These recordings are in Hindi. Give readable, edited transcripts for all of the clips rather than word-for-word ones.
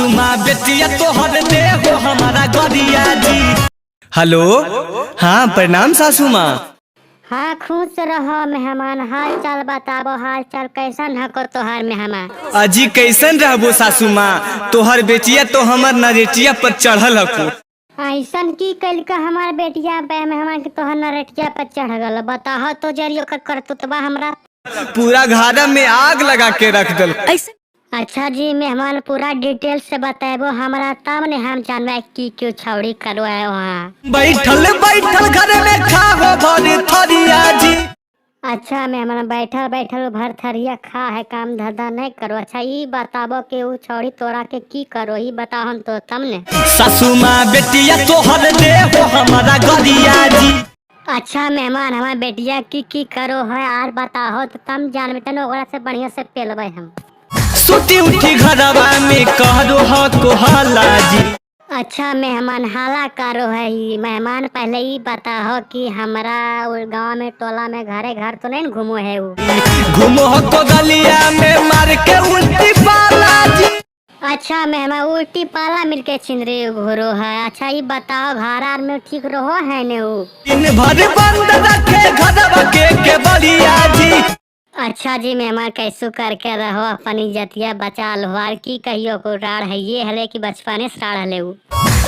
सासू माँ बेटिया तोहर दे हो हमारा गरिया जी। हेलो, हाँ प्रणाम सासू माँ। हाँ खुश रहो मेहमान, हाल चाल बताबो, हाल चाल कैसन हको तोहार मेहमान? अजी कैसन रहबो सासू माँ, तोहर बेटिया तो हमर नरेटिया पर चढ़ल हको। ऐसन की कल का हमार बेटिया मेहमान के तोहर नरेटिया पर चढ़ गल, बताहो तो जरियो का करतुतबा हमरा। पूरा घर में आग लगा के रख दल। अच्छा जी मेहमान, पूरा डिटेल से बताबो हमरा, तब ने हम जानबे की क्यों छौड़ी करो है वहाँ। बैठल बैठल घर में खाओ भरी थरिया जी। अच्छा मेहमान, बैठल बैठल भर थरिया खा है, काम धंधा नहीं करो। अच्छा ये बताबो कि वो छौड़ी तोरा के की करो, ये बताओ तो तब ने। सासू माँ बेटिया तोहर दे हो हमारा गरिया जी। अच्छा मेहमान, हमारे बेटिया की करो है आर बताहो तो तम जानबे तन ओकरा से बढ़िया से पेलबे हम। सुती उठी घरवा में कहो हो कोहला जी। अच्छा मेहमान, हाला करो है ही मेहमान, पहले ही बताहो कि हमारा गांव में टोला में घरे घर तो नहीं घूमो है वो। घूमो तो गलिया में मार के उल्टी पाला जी। अच्छा मेहमान, उल्टी पाला मिलके चिंदरे घोरो है। अच्छा ये बताओ घर में ठीक रहो है ने वो? दिन भर बंद रखे घरवा के बलिया जी। अच्छा जी मेहमान, कैसो करके रहो अपनी जतिया बचा लो, और की कहियो को राड़ है ये हले कि बचपने से राड़ हले वो।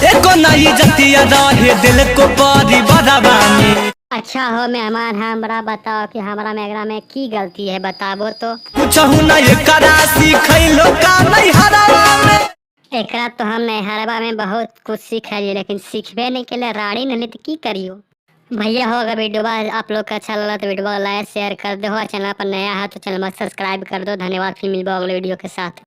एको नहीं जतिया रहे दिल को पारी बदबा में। अच्छा हो मेहमान, हमरा बताओ कि हमरा मेगरा में की गलती है, बताबो तो। कुछ नहीं करा सीखैलो का नहीं हरावा में। एकरा तो हम नहीं हरबा में बहुत कुछ सीखलिए, लेकिन सीखबे नहीं के लिए राड़ी नहीं तो की करियो। भैया हो अगर वीडियो आप लोग का अच्छा लगा तो वीडियो लाइक शेयर कर दो, चैनल पर नया है तो चैनल सब्सक्राइब कर दो। धन्यवाद, फिर मिलबो अगले वीडियो के साथ।